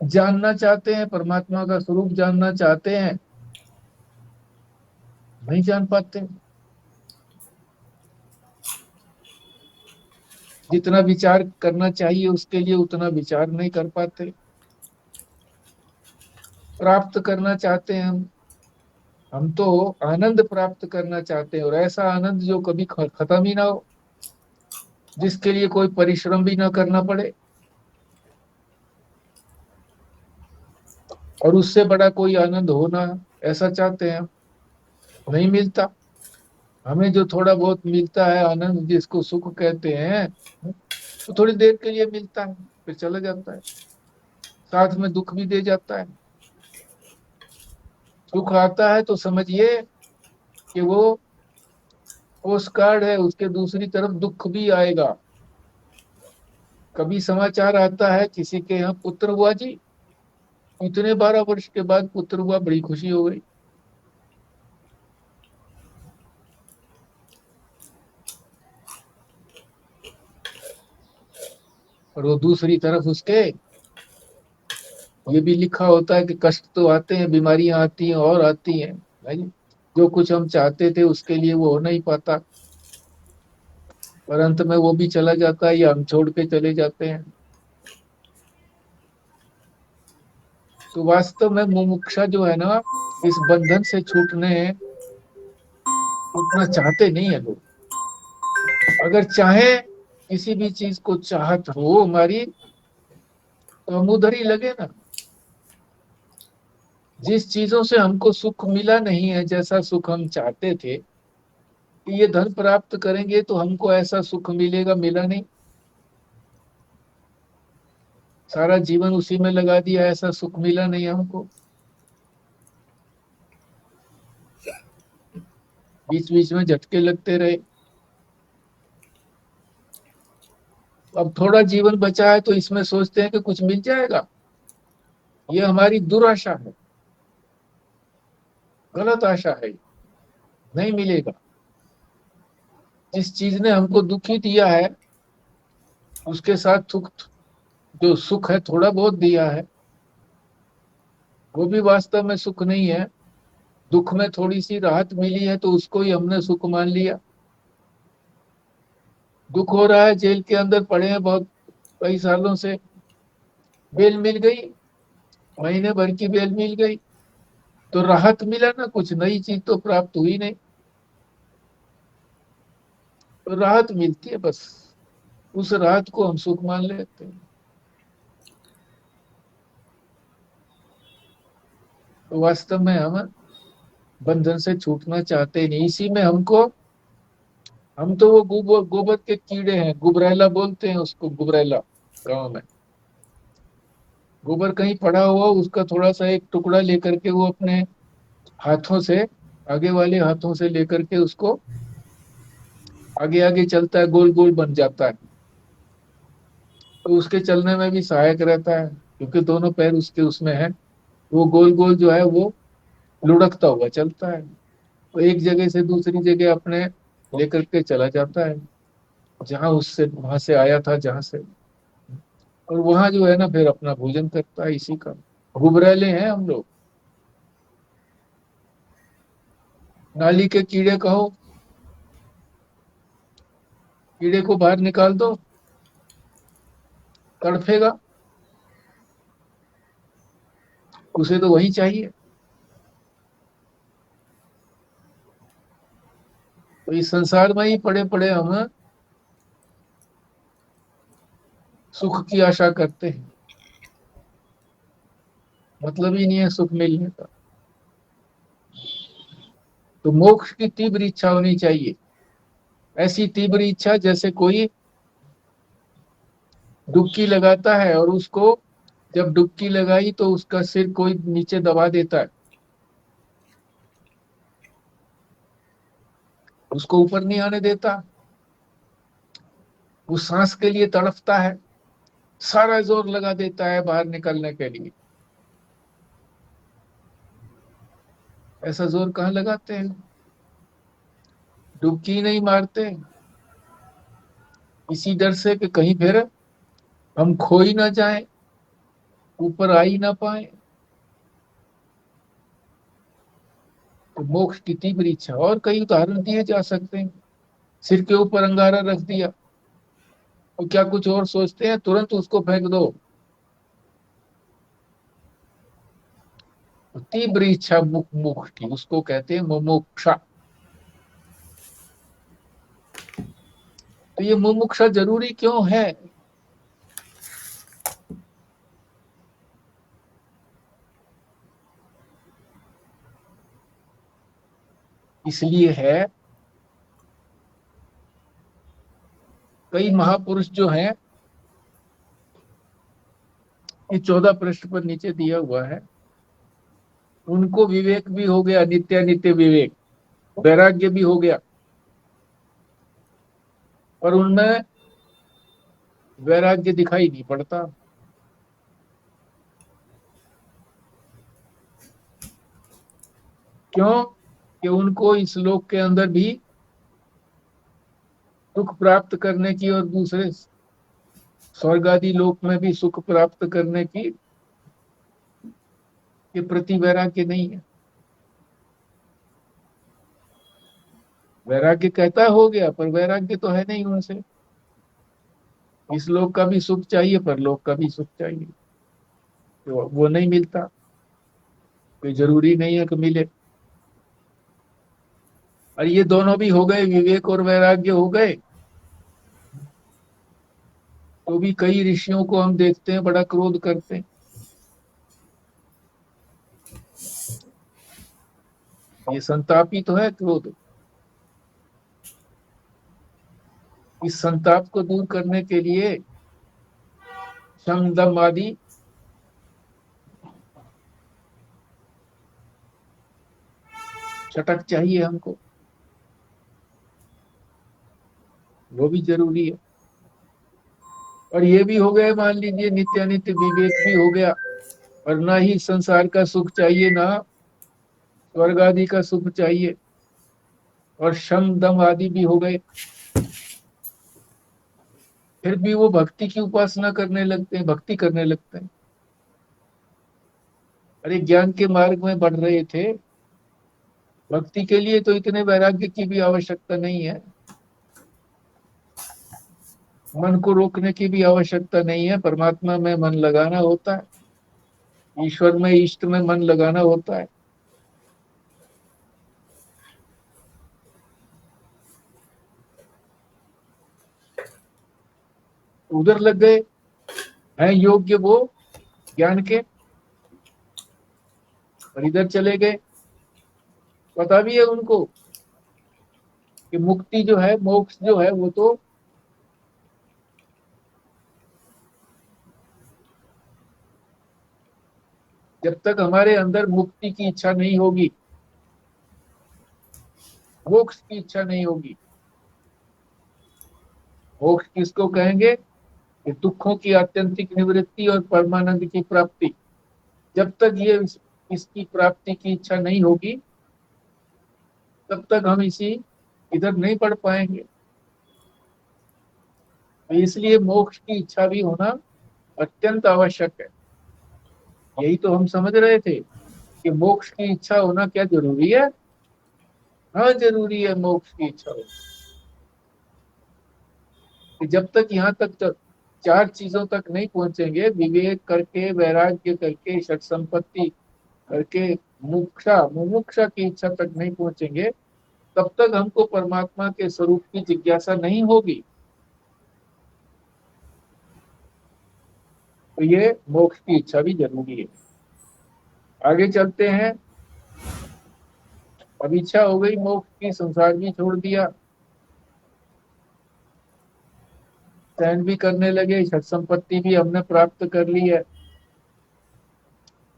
जानना चाहते हैं, परमात्मा का स्वरूप जानना चाहते हैं, नहीं जान पाते। जितना विचार करना चाहिए उसके लिए उतना विचार नहीं कर पाते। प्राप्त करना चाहते हैं हम तो आनंद प्राप्त करना चाहते हैं, और ऐसा आनंद जो कभी खत्म ही ना हो, जिसके लिए कोई परिश्रम भी ना करना पड़े, और उससे बड़ा कोई आनंद हो ना, ऐसा चाहते हैं। नहीं मिलता। हमें जो थोड़ा बहुत मिलता है आनंद, जिसको सुख कहते हैं, तो थोड़ी देर के लिए मिलता है, फिर चला जाता है, साथ में दुख भी दे जाता है। सुख आता है तो समझिए कि वो पोस्ट कार्ड है, उसके दूसरी तरफ दुख भी आएगा। कभी समाचार आता है किसी के यहाँ पुत्र हुआ जी, इतने 12 वर्ष के बाद पुत्र हुआ, बड़ी खुशी हो गई। और वो दूसरी तरफ उसके ये भी लिखा होता है कि कष्ट तो आते हैं, बीमारियां आती हैं और आती हैं भाई, जो कुछ हम चाहते थे उसके लिए वो हो नहीं पाता, और अंत में वो भी चला जाता है या हम छोड़ के चले जाते हैं। तो वास्तव में मुमुक्षा जो है ना, इस बंधन से छूटने उतना चाहते नहीं है लोग। अगर चाहे, किसी भी चीज को चाहत हो हमारी, तो हम उधर ही लगे ना। जिस चीजों से हमको सुख मिला नहीं है, जैसा सुख हम चाहते थे कि ये धन प्राप्त करेंगे तो हमको ऐसा सुख मिलेगा, मिला नहीं, सारा जीवन उसी में लगा दिया, ऐसा सुख मिला नहीं हमको। बीच बीच में झटके लगते रहे। अब थोड़ा जीवन बचा है तो इसमें सोचते हैं कि कुछ मिल जाएगा। ये हमारी दुराशा है, गलत आशा है, नहीं मिलेगा। जिस चीज ने हमको दुखी दिया है उसके साथ सुख, जो सुख है थोड़ा बहुत दिया है, वो भी वास्तव में सुख नहीं है। दुख में थोड़ी सी राहत मिली है तो उसको ही हमने सुख मान लिया। दुख हो रहा है, जेल के अंदर पड़े हैं बहुत कई सालों से, बेल मिल गई, महीने भर की बेल मिल गई, तो राहत मिला ना, कुछ नई चीज तो प्राप्त हुई नहीं, तो राहत मिलती है बस, उस राहत को हम सुख मान लेते हैं। तो वास्तव में हम बंधन से छूटना चाहते नहीं। इसी में हमको, हम तो वो गोबर के कीड़े हैं, गुबरैला बोलते हैं उसको, गुबरैला गांव में। गोबर कहीं पड़ा हुआ, उसका थोड़ा सा एक टुकड़ा लेकर के वो अपने हाथों से, आगे वाले हाथों से लेकर के उसको आगे आगे चलता है, गोल गोल बन जाता है। तो उसके चलने में भी सहायक रहता है, क्योंकि दोनों पैर उसके उसमें है। वो गोल गोल जो है वो लुढ़कता हुआ चलता है, तो एक जगह से दूसरी जगह अपने लेकर के चला जाता है, जहां उससे वहां से आया था, जहां से। और वहां जो है ना फिर अपना भोजन करता है, इसी का गुबरैले हैं हम लोग। नाली के कीड़े कहो, कीड़े को बाहर निकाल दो, तड़फेगा, उसे तो वही चाहिए। तो इस संसार में ही पड़े पड़े हम सुख की आशा करते हैं, मतलब ही नहीं है सुख मिलने का। तो मोक्ष की तीव्र इच्छा होनी चाहिए, ऐसी तीव्र इच्छा जैसे कोई डुबकी लगाता है और उसको जब डुबकी लगाई तो उसका सिर कोई नीचे दबा देता है, उसको ऊपर नहीं आने देता, वो सांस के लिए तड़पता है, सारा जोर लगा देता है बाहर निकलने के लिए। ऐसा जोर कहाँ लगाते हैं, डुबकी नहीं मारते, इसी डर से कि कहीं फिर हम खो ही ना जाए, ऊपर आ ही ना पाए। तो मोक्ष की तीव्र इच्छा, और कई उदाहरण दिए जा सकते हैं। सिर के ऊपर अंगारा रख दिया तो क्या कुछ और सोचते हैं, तुरंत उसको फेंक दो। तो तीव्र इच्छा मोक्ष की, उसको कहते हैं मुमुक्षा। तो ये मुमुक्षा जरूरी क्यों है? इसलिए है, कई महापुरुष जो हैं, ये 14 पृष्ठ पर नीचे दिया हुआ है, उनको विवेक भी हो गया, नित्यानित्य विवेक, वैराग्य भी हो गया, और उनमें वैराग्य दिखाई नहीं पड़ता। क्यों? कि उनको इस लोक के अंदर भी सुख प्राप्त करने की और दूसरे स्वर्ग आदि लोक में भी सुख प्राप्त करने की के प्रति वैराग्य नहीं है। वैराग्य कहता हो गया, पर वैराग्य तो है नहीं उनसे। इस लोक का भी सुख चाहिए, पर लोक का भी सुख चाहिए, तो वो नहीं मिलता, कोई जरूरी नहीं है कि मिले। और ये दोनों भी हो गए, विवेक और वैराग्य हो गए, तो भी कई ऋषियों को हम देखते हैं बड़ा क्रोध करते हैं। ये संतापी तो है क्रोध। इस संताप को दूर करने के लिए शम दम आदि चटक चाहिए हमको, वो भी जरूरी है। और ये भी हो गए, मान लीजिए नित्यानित्य विवेक भी हो गया, और ना ही संसार का सुख चाहिए, ना स्वर्ग आदि का सुख चाहिए, और शम दम आदि भी हो गए, फिर भी वो भक्ति की उपासना करने लगते हैं, भक्ति करने लगते हैं। अरे ज्ञान के मार्ग में बढ़ रहे थे, भक्ति के लिए तो इतने वैराग्य की भी आवश्यकता नहीं है, मन को रोकने की भी आवश्यकता नहीं है। परमात्मा में मन लगाना होता है, ईश्वर में, इष्ट में मन लगाना होता है। उधर लग गए, हैं योग्य वो ज्ञान के, और इधर चले गए। पता भी है उनको कि मुक्ति जो है, मोक्ष जो है, वो तो जब तक हमारे अंदर मुक्ति की इच्छा नहीं होगी, मोक्ष की इच्छा नहीं होगी। मोक्ष किसको कहेंगे? कि दुखों की आत्यंतिक निवृत्ति और परमानंद की प्राप्ति। जब तक ये इसकी प्राप्ति की इच्छा नहीं होगी तब तक हम इधर नहीं पढ़ पाएंगे। इसलिए मोक्ष की इच्छा भी होना अत्यंत आवश्यक है। यही तो हम समझ रहे थे कि मोक्ष की इच्छा होना क्या जरूरी है? हाँ, जरूरी है मोक्ष की इच्छा होना। कि जब तक यहाँ तक चार चीजों तक नहीं पहुंचेंगे, विवेक करके, वैराग्य करके, षट संपत्ति करके, मुमुक्षा की इच्छा तक नहीं पहुंचेंगे, तब तक हमको परमात्मा के स्वरूप की जिज्ञासा नहीं होगी। तो ये मोक्ष की इच्छा भी जरूरी है। आगे चलते हैं। अब इच्छा हो गई मोक्ष की, संसार भी छोड़ दिया, चयन भी करने लगे, षट संपत्ति भी हमने प्राप्त कर ली है।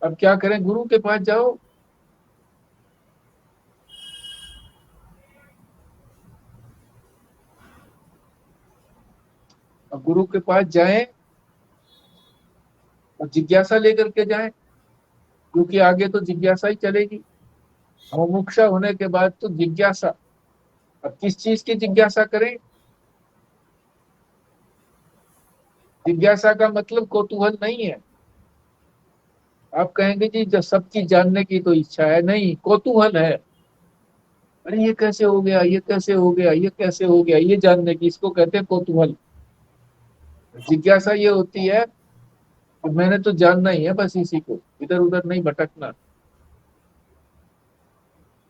अब क्या करें? गुरु के पास जाओ। अब गुरु के पास जाएं और जिज्ञासा लेकर के जाएं, क्योंकि आगे तो जिज्ञासा ही चलेगी। मुमुक्षा होने के बाद तो जिज्ञासा। अब किस चीज की जिज्ञासा करें? जिज्ञासा का मतलब कौतूहल नहीं है। आप कहेंगे जी जब सब चीज जानने की तो इच्छा है, नहीं, कौतूहल है। अरे ये कैसे हो गया, ये कैसे हो गया, ये कैसे हो गया, ये जानने की, इसको कहते हैं कौतूहल। जिज्ञासा ये होती है कि मैंने तो जानना ही है बस, इसी को, इधर उधर नहीं भटकना।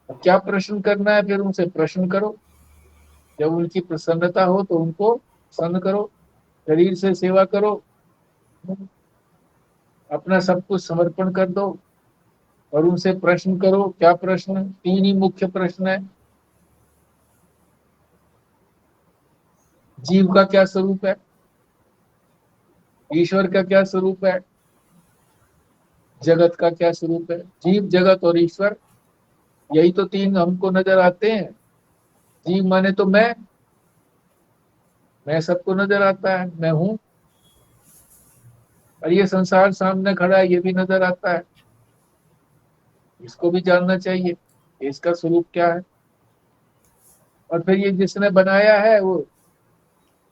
अब क्या प्रश्न करना है? फिर उनसे प्रश्न करो। जब उनकी प्रसन्नता हो तो उनको प्रसन्न करो, शरीर से सेवा करो, अपना सब कुछ समर्पण कर दो और उनसे प्रश्न करो। क्या प्रश्न? तीन ही मुख्य प्रश्न है। जीव का क्या स्वरूप है, ईश्वर का क्या स्वरूप है, जगत का क्या स्वरूप है। जीव, जगत और ईश्वर, यही तो तीन हमको नजर आते हैं। जीव माने तो मैं सबको नजर आता है, मैं हूं। और ये संसार सामने खड़ा है, ये भी नजर आता है, इसको भी जानना चाहिए इसका स्वरूप क्या है। और फिर ये जिसने बनाया है वो,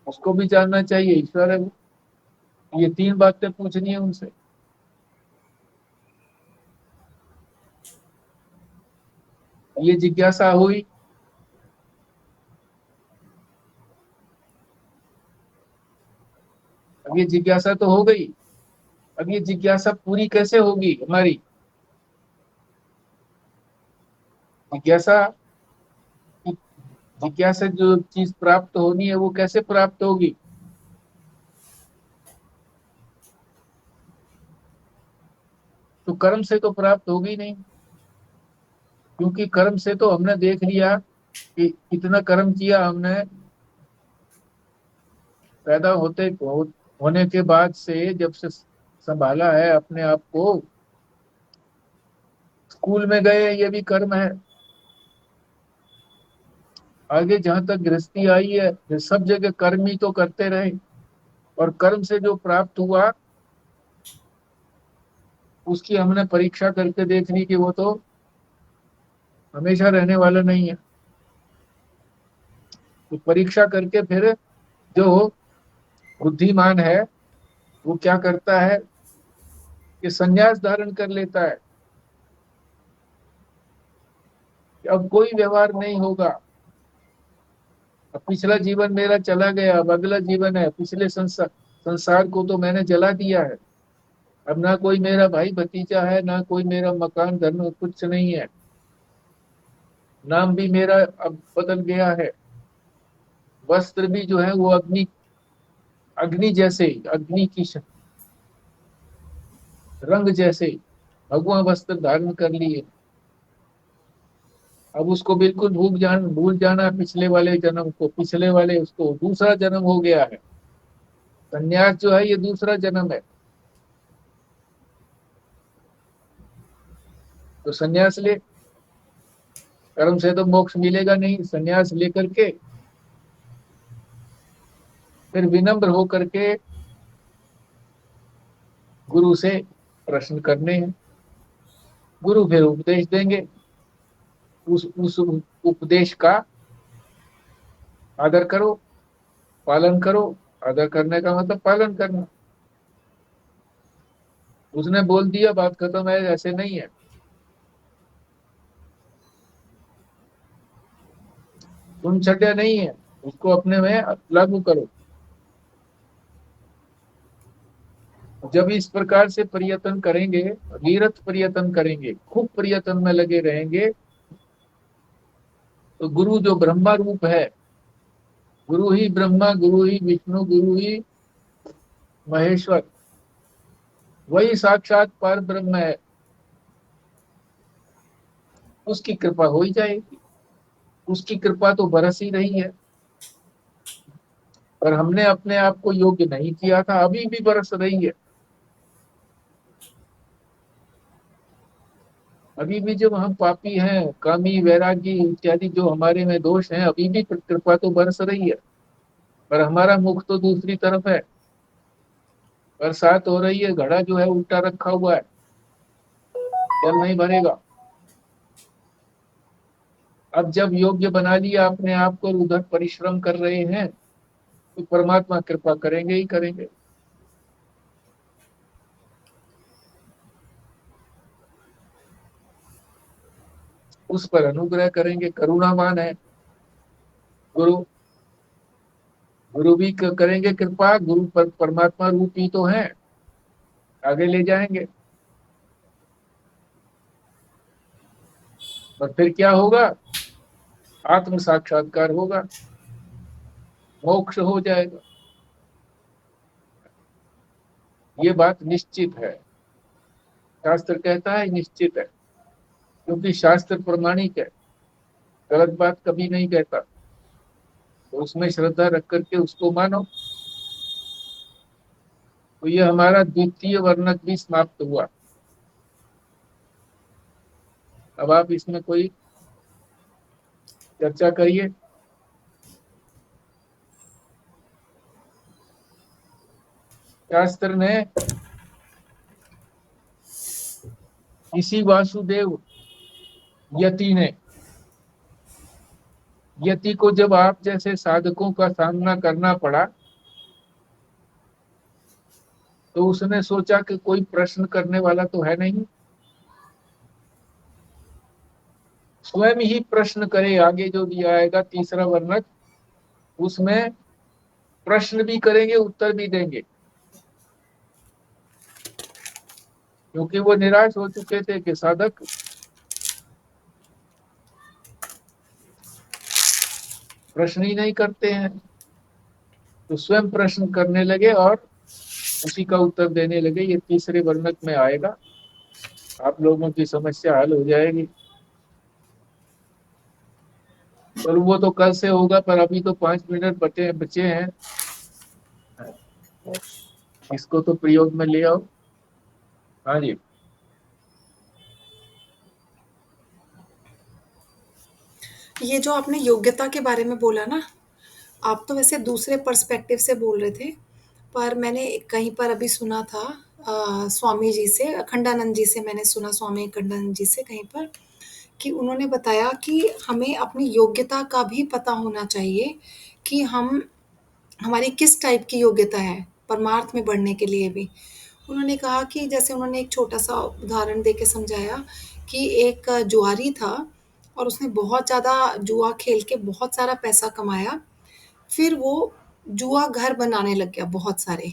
उसको भी जानना चाहिए, ईश्वर है वो। ये तीन बातें पूछनी है उनसे। ये जिज्ञासा हुई। अब ये जिज्ञासा तो हो गई। अब ये जिज्ञासा पूरी कैसे होगी हमारी? जिज्ञासा जिज्ञासा जो चीज प्राप्त होनी है वो कैसे प्राप्त होगी? तो कर्म से तो प्राप्त होगी नहीं, क्योंकि कर्म से तो हमने देख लिया कि कितना कर्म किया हमने। पैदा होने के बाद से, जब से संभाला है अपने आप को, स्कूल में गए, ये भी कर्म है। आगे जहां तक गृहस्थी आई है, ये सब जगह कर्म ही तो करते रहे। और कर्म से जो प्राप्त हुआ उसकी हमने परीक्षा करके देख ली कि वो तो हमेशा रहने वाला नहीं है। तो परीक्षा करके फिर जो बुद्धिमान है वो क्या करता है कि संन्यास धारण कर लेता है कि अब कोई व्यवहार नहीं होगा, अब पिछला जीवन मेरा चला गया, अब अगला जीवन है। पिछले संसार को तो मैंने जला दिया है, अब ना कोई मेरा भाई भतीजा है, ना कोई मेरा मकान धन, कुछ नहीं है। नाम भी मेरा अब बदल गया है। वस्त्र भी जो है वो अग्नि अग्नि जैसे, अग्नि की रंग जैसे भगवा वस्त्र धारण कर लिए। अब उसको बिल्कुल भूल जाना पिछले वाले जन्म को, पिछले वाले उसको, दूसरा जन्म हो गया है। संन्यास जो है ये दूसरा जन्म है। तो संन्यास ले। कर्म से तो मोक्ष मिलेगा नहीं। संन्यास लेकर के फिर विनम्र होकर के गुरु से प्रश्न करने हैं, गुरु फिर उपदेश देंगे। उस उपदेश का आदर करो, पालन करो। आदर करने का मतलब पालन करना। उसने बोल दिया बात खत्म है, ऐसे नहीं है। तुम छठे नहीं है, उसको अपने में लागू करो। जब इस प्रकार से प्रयत्न करेंगे, वीरत प्रयत्न करेंगे, खूब प्रयत्न में लगे रहेंगे, तो गुरु जो ब्रह्मा रूप है, गुरु ही ब्रह्मा, गुरु ही विष्णु, गुरु ही महेश्वर, वही साक्षात पर ब्रह्म है, उसकी कृपा हो ही जाएगी। उसकी कृपा तो बरस ही रही है, पर हमने अपने आप को योग्य नहीं किया था, अभी भी बरस रही है। अभी भी जब हम पापी हैं, कामी, वैरागी इत्यादि जो हमारे में दोष हैं, अभी भी कृपा तो बरस रही है, पर हमारा मुख तो दूसरी तरफ है। बरसात हो रही है, घड़ा जो है उल्टा रखा हुआ है, जल नहीं भरेगा। अब जब योग्य बना लिया अपने आप को, उधर परिश्रम कर रहे हैं, तो परमात्मा कृपा करेंगे ही करेंगे। उस पर अनुग्रह करेंगे, करुणावान है गुरु। गुरु भी करेंगे कृपा, गुरु पर परमात्मा रूप ही तो है, आगे ले जाएंगे। और फिर क्या होगा? आत्म साक्षात्कार होगा, मोक्ष हो जाएगा। ये बात निश्चित है, शास्त्र कहता है निश्चित है, क्योंकि शास्त्र प्रमाणिक है, गलत बात कभी नहीं कहता। तो उसमें श्रद्धा रख करके उसको मानो। तो ये हमारा द्वितीय वर्णक भी समाप्त हुआ। अब आप इसमें कोई चर्चा करिए। शास्त्र ने इसी वासुदेव यति को जब आप जैसे साधकों का सामना करना पड़ा, तो उसने सोचा कि कोई प्रश्न करने वाला तो है नहीं, स्वयं ही प्रश्न करे। आगे जो दिया आएगा तीसरा वर्णक, उसमें प्रश्न भी करेंगे, उत्तर भी देंगे, क्योंकि वो निराश हो चुके थे कि साधक प्रश्न ही नहीं करते हैं। तो स्वयं प्रश्न करने लगे और उसी का उत्तर देने लगे। ये तीसरे वर्णक में आएगा, आप लोगों की समस्या हल हो जाएगी। पर वो तो कल से होगा, पर अभी तो 5 मिनट बचे हैं, इसको तो प्रयोग में ले आओ। हाँ जी। ये जो आपने योग्यता के बारे में बोला ना, आप तो वैसे दूसरे पर्सपेक्टिव से बोल रहे थे, पर मैंने कहीं पर अभी सुना था स्वामी जी से, अखंडानंद जी से मैंने सुना, स्वामी अखंडानंद जी से कहीं पर, कि उन्होंने बताया कि हमें अपनी योग्यता का भी पता होना चाहिए कि हम हमारी किस टाइप की योग्यता है परमार्थ में बढ़ने के लिए भी। उन्होंने कहा कि जैसे उन्होंने एक छोटा-सा उदाहरण देके समझाया कि एक जुआरी था और उसने बहुत ज़्यादा जुआ खेल के बहुत सारा पैसा कमाया। फिर वो जुआ घर बनाने लग गया बहुत सारे।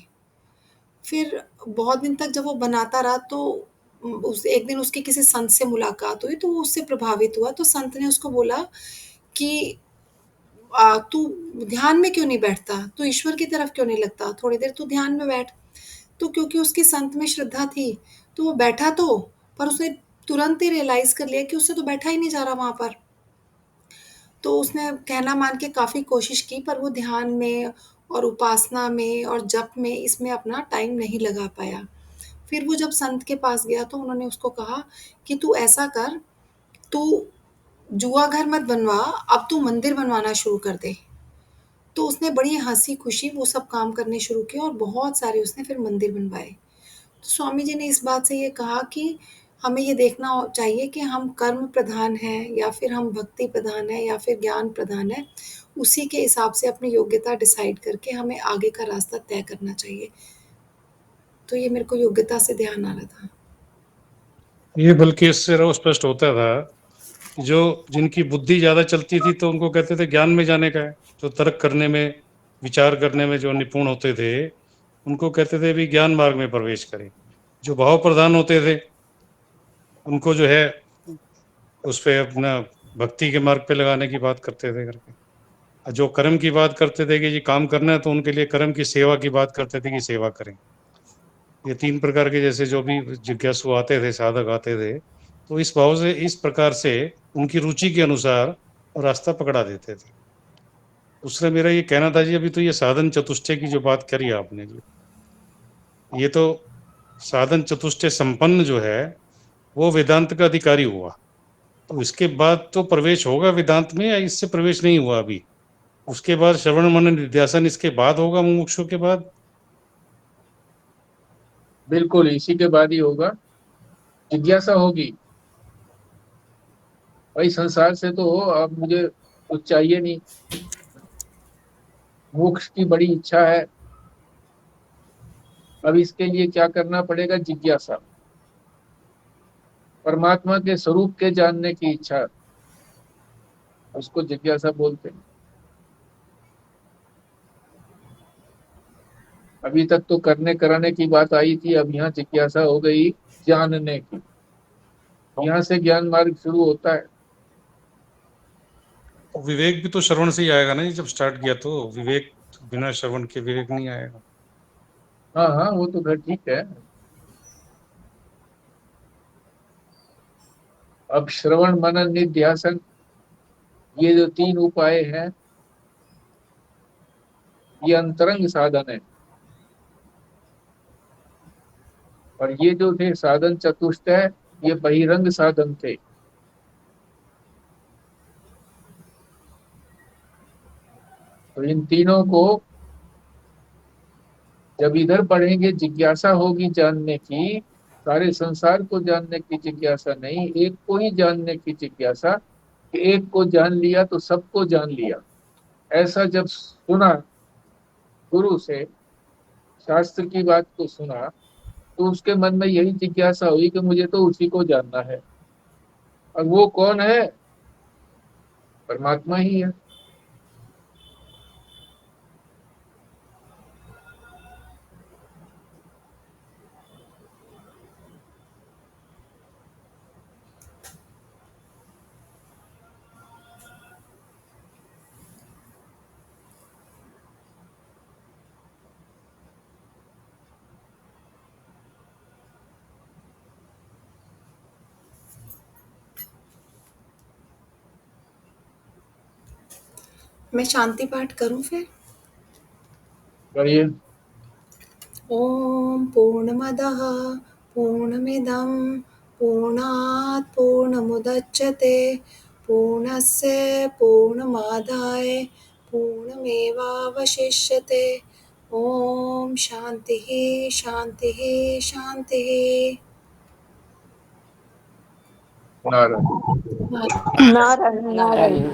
फिर बहुत दिन तक जब वो बनाता रहा तो उस एक दिन उसकी किसी संत से मुलाकात हुई, तो वो उससे प्रभावित हुआ। तो संत ने उसको बोला कि "तू ध्यान में क्यों नहीं बैठता? तू ईश्वर की तरफ क्यों नहीं लगता? थोड़ी देर तू ध्यान में बैठ।" तो क्योंकि उसकी संत में श्रद्धा थी, तो वो बैठा तो, पर उसने तुरंत ही रियलाइज़ कर लिया कि उससे तो बैठा ही नहीं जा रहा वहाँ पर। तो उसने कहना मान के काफ़ी कोशिश की, पर वो ध्यान में और उपासना में और जप में, इसमें अपना टाइम नहीं लगा पाया। फिर वो जब संत के पास गया तो उन्होंने उसको कहा कि तू ऐसा कर, तू जुआ घर मत बनवा, अब तू मंदिर बनवाना शुरू कर दे। तो उसने बड़ी हंसी खुशी वो सब काम करने शुरू किए और बहुत सारे उसने फिर मंदिर बनवाए। तो स्वामी जी ने इस बात से ये कहा कि हमें ये देखना चाहिए कि हम कर्म प्रधान हैं या फिर हम भक्ति प्रधान हैं या फिर ज्ञान प्रधान है। उसी के हिसाब से अपनी योग्यता डिसाइड करके हमें आगे का रास्ता तय करना चाहिए। तो ये मेरे को योग्यता से ध्यान आ रहा था। ये बल्कि इससे और स्पष्ट होता था कि जो जिनकी बुद्धि ज्यादा चलती थी तो उनको कहते थे ज्ञान में जाने का है। जो तर्क करने में, विचार करने में जो निपुण होते थे उनको कहते थे भी ज्ञान मार्ग में प्रवेश करें। जो भाव प्रधान होते थे उनको जो है उस पे अपना भक्ति के मार्ग पे लगाने की बात करते थे करके। और जो कर्म की बात करते थे कि ये काम करना है तो उनके लिए कर्म की सेवा की बात करते थे कि सेवा करें। ये 3 प्रकार के जैसे जो भी जिज्ञासु आते थे, साधक आते थे, तो इस भाव से, इस प्रकार से उनकी रुचि के अनुसार रास्ता पकड़ा देते थे। दूसरा मेरा ये कहना था जी, अभी तो ये साधन चतुष्टय की जो बात करी आपने जी, ये तो साधन चतुष्टय संपन्न जो है वो वेदांत का अधिकारी हुआ, तो इसके बाद तो प्रवेश होगा वेदांत में या इससे प्रवेश नहीं हुआ अभी? उसके बाद श्रवण मनन निध्यासन इसके बाद होगा मुमुक्षु के बाद? बिल्कुल इसी के बाद ही होगा। जिज्ञासा होगी भाई, संसार से तो अब मुझे कुछ चाहिए नहीं, मोक्ष की बड़ी इच्छा है। अब इसके लिए क्या करना पड़ेगा? जिज्ञासा, परमात्मा के स्वरूप के जानने की इच्छा, उसको जिज्ञासा बोलते हैं। अभी तक तो करने कराने की बात आई थी, अब यहाँ जिज्ञासा हो गई जानने की। यहाँ से ज्ञान मार्ग शुरू होता है। विवेक भी तो श्रवण से ही आएगा ना, जब स्टार्ट किया तो विवेक, बिना श्रवण के विवेक नहीं आएगा। हाँ हाँ, वो तो फिर ठीक है। अब श्रवण मनन निध्यासन, ये जो 3 उपाय हैं, ये अंतरंग साधन है। और ये जो थे साधन चतुष्टय, ये बहिरंग साधन थे। तो इन तीनों को जब इधर पढ़ेंगे, जिज्ञासा होगी जानने की, सारे संसार को जानने की जिज्ञासा नहीं, एक को ही जानने की जिज्ञासा, कि एक को जान लिया तो सबको जान लिया। ऐसा जब सुना, गुरु से शास्त्र की बात को सुना, तो उसके मन में यही जिज्ञासा हुई कि मुझे तो उसी को जानना है। और वो कौन है? परमात्मा ही है। मैं शांति पाठ करूं फिर? करिए। ॐ पूर्णमदः पूर्णमिदं पूर्णात् पूर्णमुदच्यते पूर्णस्य पूर्णमादाय पूर्णमेवावशिष्यते। ॐ शान्तिः शान्तिः शान्तिः। नारायण। नारायण नारायण।